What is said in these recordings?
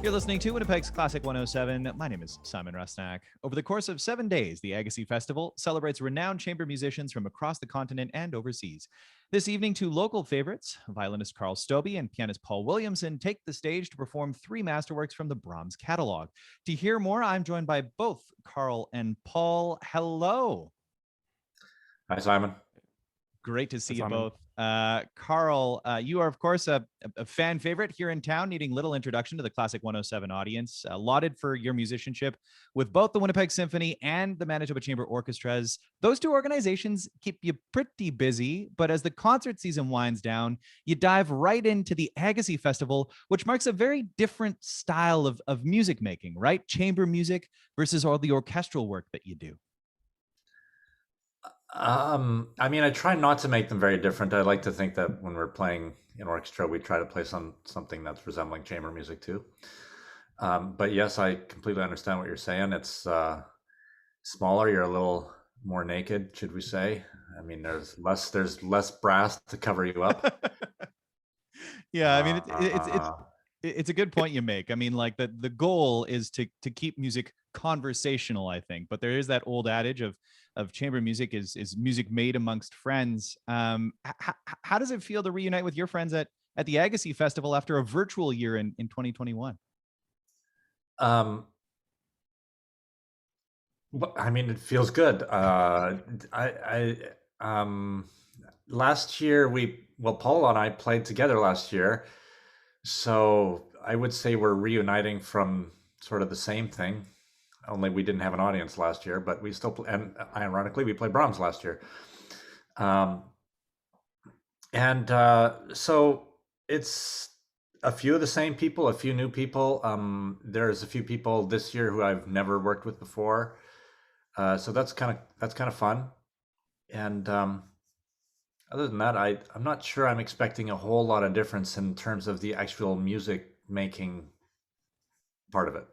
You're listening to Winnipeg's Classic 107. My name is Simon Rusnak. Over the course of 7 days, the Agassiz Festival celebrates renowned chamber musicians from across the continent and overseas. This evening, two local favorites, violinist Karl Stobbe and pianist Paul Williamson, take the stage to perform three masterworks from the Brahms catalog. To hear more, I'm joined by both Karl and Paul. Hello. Hi, Simon. Great to see Hi, you Simon. both. Karl, you are, of course, a fan favorite here in town, needing little introduction to the Classic 107 audience. Lauded for your musicianship with both the Winnipeg Symphony and the Manitoba Chamber Orchestras. Those two organizations keep you pretty busy, but as the concert season winds down, you dive right into the Agassiz Festival, which marks a very different style of music making, right? Chamber music versus all the orchestral work that you do. I mean, I try not to make them very different. I like to think that when we're playing in orchestra, we try to play something that's resembling chamber music too. But yes, I completely understand what you're saying. It's smaller. You're a little more naked, should we say? I mean, there's less brass to cover you up. Yeah, I mean, it's a good point you make. I mean, like the goal is to keep music conversational, I think, but there is that old adage of chamber music is music made amongst friends. How does it feel to reunite with your friends at the Agassiz Festival after a virtual year in 2021? I mean, it feels good. Last year Paul and I played together last year, so I would say we're reuniting from sort of the same thing. Only we didn't have an audience last year, but we still and ironically we played Brahms last year. So it's a few of the same people, a few new people. There's a few people this year who I've never worked with before. So that's kind of fun. And other than that, I'm not sure I'm expecting a whole lot of difference in terms of the actual music making part of it.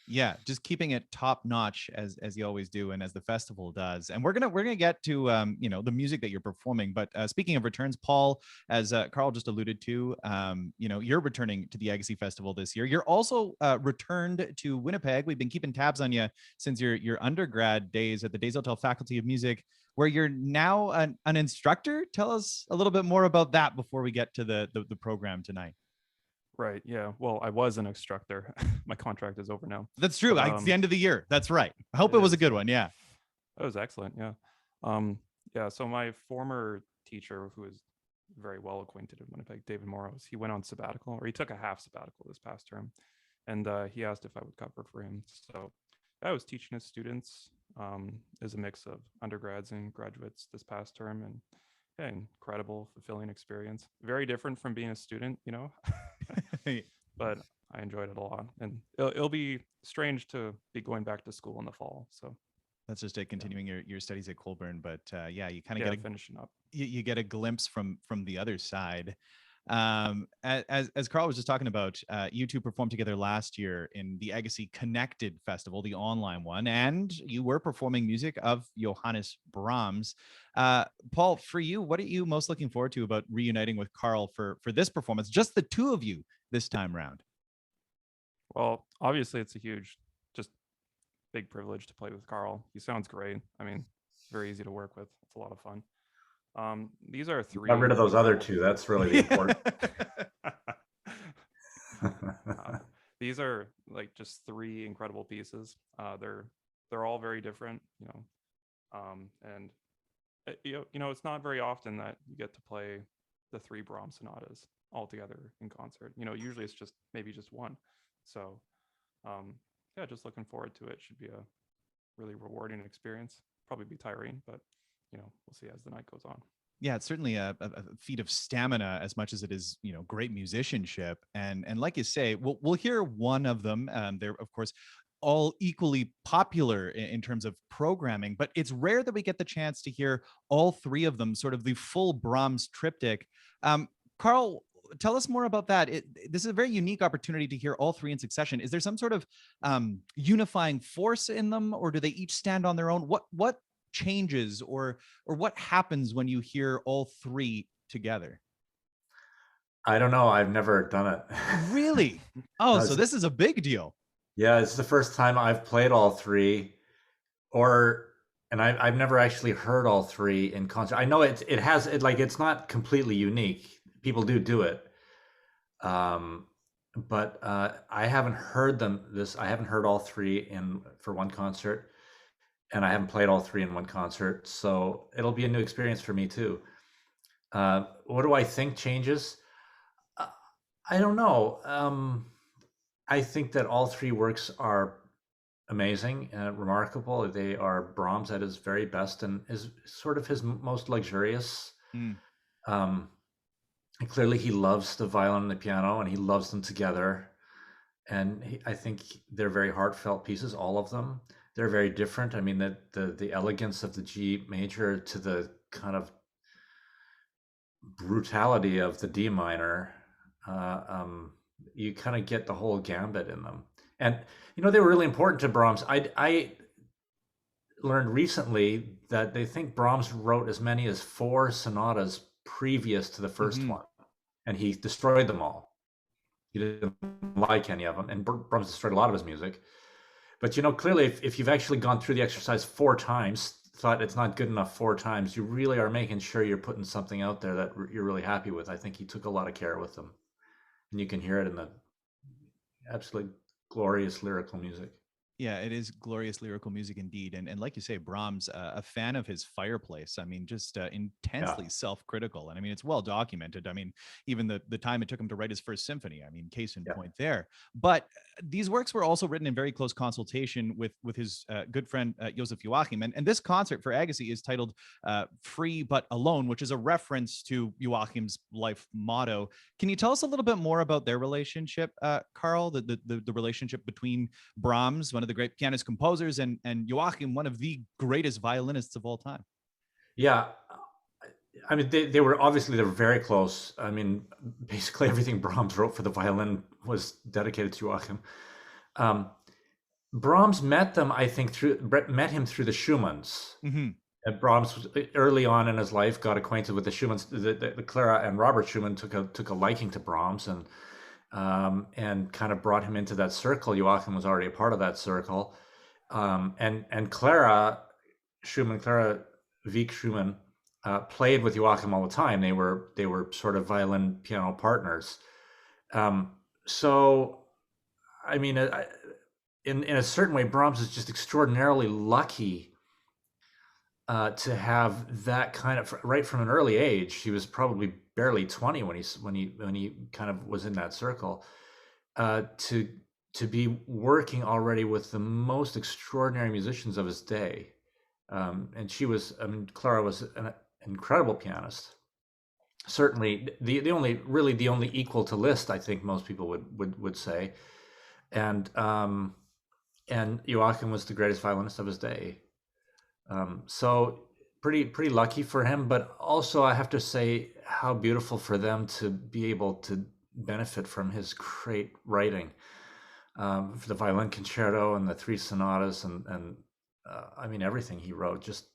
Yeah, just keeping it top notch as you always do, and as the festival does. And we're gonna get to the music that you're performing. But speaking of returns, Paul, as Karl just alluded to, you're returning to the Agassiz Festival this year. You're also returned to Winnipeg. We've been keeping tabs on you since your undergrad days at the Des Hôtels Faculty of Music, where you're now an instructor. Tell us a little bit more about that before we get to the program tonight. Right. Yeah. Well, I was an instructor. My contract is over now. That's true. But, It's the end of the year. That's right. I hope it was a good one. Yeah. That was excellent. Yeah. Yeah. So my former teacher, who is very well acquainted in Winnipeg, David Morrows, he went on sabbatical, or he took a half sabbatical this past term, and he asked if I would cover for him. So I was teaching his students as a mix of undergrads and graduates this past term, and yeah, incredible, fulfilling experience. Very different from being a student, but I enjoyed it a lot, and it'll be strange to be going back to school in the fall. So that's just continuing your studies at Colburn, but yeah, you kind of get finishing up. You get a glimpse from the other side. As Karl was just talking about, you two performed together last year in the Agassiz Connected Festival, the online one, and you were performing music of Johannes Brahms. Paul, for you, what are you most looking forward to about reuniting with Karl for this performance, just the two of you this time round? Well, obviously it's a huge, just big privilege to play with Karl. He sounds great. I mean, very easy to work with. It's a lot of fun. These are three. Got rid of those other two. That's really the important. These are like just three incredible pieces. They're all very different, and it's not very often that you get to play the three Brahms sonatas all together in concert. Usually it's just maybe just one. So, yeah, just looking forward to it. Should be a really rewarding experience. Probably be tiring, but we'll see as the night goes on. Yeah, it's certainly a feat of stamina as much as it is, great musicianship. And like you say, we'll hear one of them. They're, of course, all equally popular in terms of programming, but it's rare that we get the chance to hear all three of them, sort of the full Brahms triptych. Karl, tell us more about that. This is a very unique opportunity to hear all three in succession. Is there some sort of unifying force in them, or do they each stand on their own? What changes or what happens when you hear all three together? I don't know. I've never done it. Really? Oh, No, so this is a big deal. yeah, it's the first time I've played all three, or and I've never actually heard all three in concert. I know it has it like it's not completely unique. People do it, um, but I haven't heard them. I haven't heard all three in for one concert, and I haven't played all three in one concert. So it'll be a new experience for me too. What do I think changes? Uh, I don't know. I think that all three works are amazing and remarkable. They are Brahms at his very best and is sort of his most luxurious. Mm. Um, and clearly, he loves the violin and the piano, and he loves them together. And I think they're very heartfelt pieces, all of them. They're very different. I mean, the elegance of the G major to the kind of brutality of the D minor. Uh, um, you kind of get the whole gambit in them. And they were really important to Brahms. I learned recently that they think Brahms wrote as many as 4 sonatas previous to the 1st one, and he destroyed them all. He didn't like any of them, and Brahms destroyed a lot of his music. But clearly, if you've actually gone through the exercise 4 times, thought it's not good enough 4 times, you really are making sure you're putting something out there that you're really happy with. I think he took a lot of care with them, and you can hear it in the absolutely glorious lyrical music. Yeah, it is glorious lyrical music indeed. And like you say, Brahms, a fan of his fireplace. I mean, just intensely self-critical. And I mean, it's well documented. I mean, even the time it took him to write his first symphony, I mean, case in point there. But these works were also written in very close consultation with his good friend, Joseph Joachim. And this concert for Agassiz is titled Free But Alone, which is a reference to Joachim's life motto. Can you tell us a little bit more about their relationship, Karl, the relationship between Brahms, one of the great pianist composers, and Joachim, one of the greatest violinists of all time? Yeah. I mean, they were obviously, they're very close. I mean, basically everything Brahms wrote for the violin was dedicated to Joachim. Brahms met him through the Schumanns. Mm-hmm. Brahms early on in his life got acquainted with the Schumanns. The Clara and Robert Schumann took a liking to Brahms and kind of brought him into that circle. Joachim was already a part of that circle, and Clara Wieck Schumann played with Joachim all the time. They were sort of violin piano partners. So, I mean, in a certain way, Brahms is just extraordinarily lucky to have that kind of, right from an early age. He was probably barely 20 when he kind of was in that circle, to be working already with the most extraordinary musicians of his day. And Clara was an incredible pianist. Certainly the only equal to Liszt, I think most people would say. And Joachim was the greatest violinist of his day. So pretty lucky for him, but also I have to say how beautiful for them to be able to benefit from his great writing, for the violin concerto and the 3 sonatas and I mean, everything he wrote. Just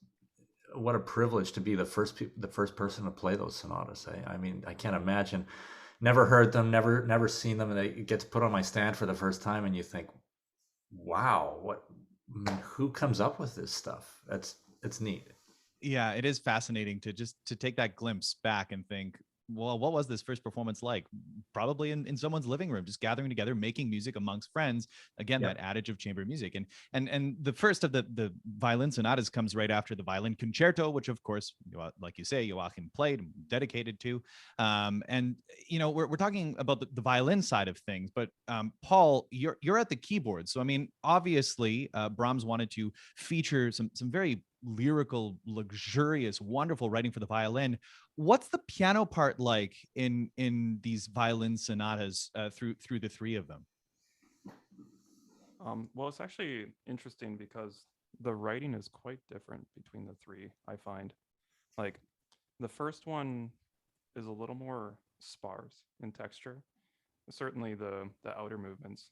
what a privilege to be the first person to play those sonatas. I mean, I can't imagine. Never heard them, never seen them, and it gets put on my stand for the first time, and you think, wow, who comes up with this stuff? It's neat. Yeah, it is fascinating to take that glimpse back and think, well, what was this first performance like? Probably in someone's living room, just gathering together, making music amongst friends. Again, that adage of chamber music. And the first of the violin sonatas comes right after the violin concerto, which of course, like you say, Joachim played, dedicated to. And we're talking about the violin side of things, but Paul, you're at the keyboard. So I mean, obviously, Brahms wanted to feature some very lyrical, luxurious, wonderful writing for the violin. What's the piano part like in these violin sonatas through the 3 of them? Well, it's actually interesting because the writing is quite different between the 3. I find, like, the first one is a little more sparse in texture, certainly the outer movements,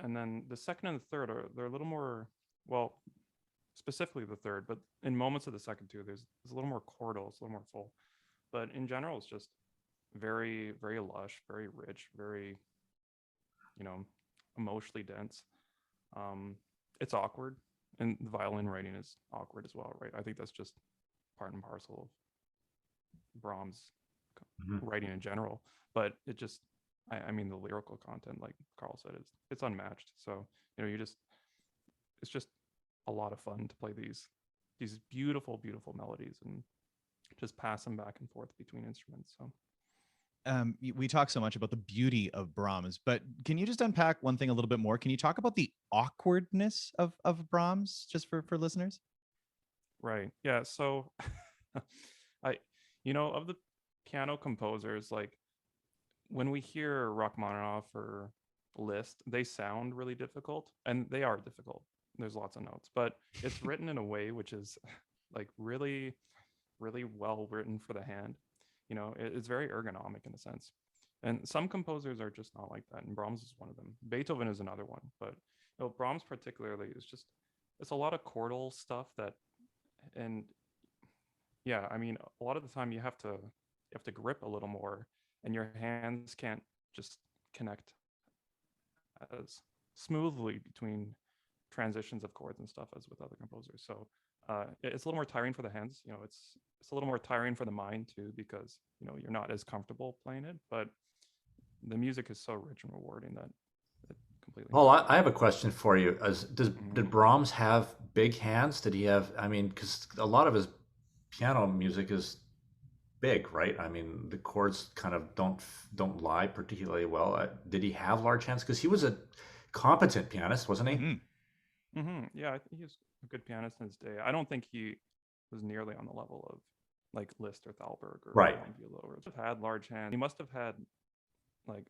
and then the second and the third they're a little more, well, specifically the third, but in moments of the second too, there's a little more chordal, it's a little more full. But in general, it's just very, very lush, very rich, very, you know, emotionally dense. It's awkward, and the violin writing is awkward as well, right? I think that's just part and parcel of Brahms writing in general. But it just, I mean, the lyrical content, like Carl said, is it's unmatched. So it's just a lot of fun to play these beautiful, beautiful melodies and just pass them back and forth between instruments. So we talk so much about the beauty of Brahms, but can you just unpack one thing a little bit more? Can you talk about the awkwardness of Brahms, just for listeners? right, yeah. So I, of the piano composers, like when we hear Rachmaninoff or Liszt, they sound really difficult, and they are difficult. There's lots of notes, but it's written in a way which is like really, really well written for the hand. It's very ergonomic in a sense. And some composers are just not like that, and Brahms is one of them. Beethoven is another one, but Brahms particularly is just, it's a lot of chordal stuff and yeah, I mean, a lot of the time you have to grip a little more, and your hands can't just connect as smoothly between transitions of chords and stuff as with other composers. So it's a little more tiring for the hands. It's a little more tiring for the mind too, because you're not as comfortable playing it. But the music is so rich and rewarding that it completely. Well, I have a question for you. Did Brahms have big hands? Did he have? I mean, because a lot of his piano music is big, right? I mean, the chords kind of don't lie particularly well. Did he have large hands? Because he was a competent pianist, wasn't he? Yeah, I think he was a good pianist in his day. I don't think he was nearly on the level of like Liszt or Thalberg or Right. Or had large hands. He must have had like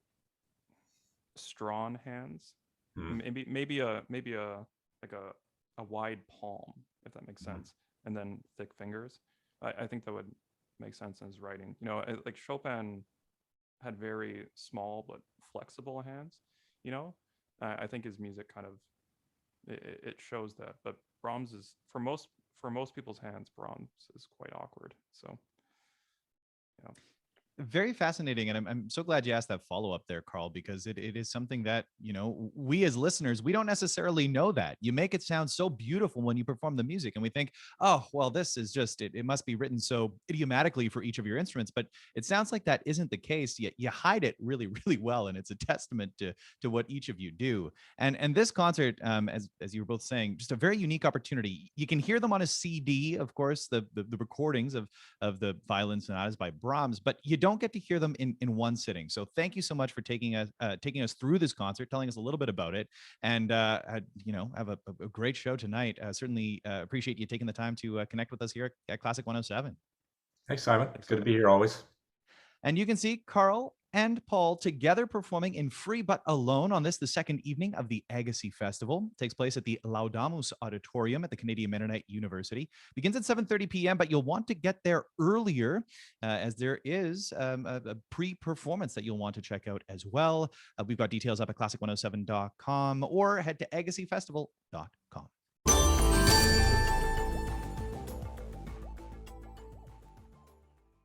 strong hands. Maybe a like a wide palm, if that makes sense, and then thick fingers. I think that would make sense in his writing. Like Chopin had very small but flexible hands. I think his music kind of it shows that. But Brahms is for most people's hands, Brahms is quite awkward. So Very fascinating. And I'm so glad you asked that follow-up there, Carl, because it is something that, we as listeners, we don't necessarily know that. You make it sound so beautiful when you perform the music, and we think, oh, well, this is just, it must be written so idiomatically for each of your instruments. But it sounds like that isn't the case, yet you hide it really, really well. And it's a testament to what each of you do. And this concert, as you were both saying, just a very unique opportunity. You can hear them on a CD, of course, the recordings of the violin sonatas by Brahms, but you don't get to hear them in one sitting. So thank you so much for taking us through this concert, telling us a little bit about it, and have a great show tonight. Certainly appreciate you taking the time to connect with us here at Classic 107. Thanks, Simon. It's good to be here always. And you can see Carl and Paul together performing in Free But Alone on the second evening of the Agassiz Festival. It takes place at the Laudamus Auditorium at the Canadian Mennonite University. Begins at 7:30 p.m., but you'll want to get there earlier as there is a pre-performance that you'll want to check out as well. We've got details up at classic107.com or head to agassizfestival.com.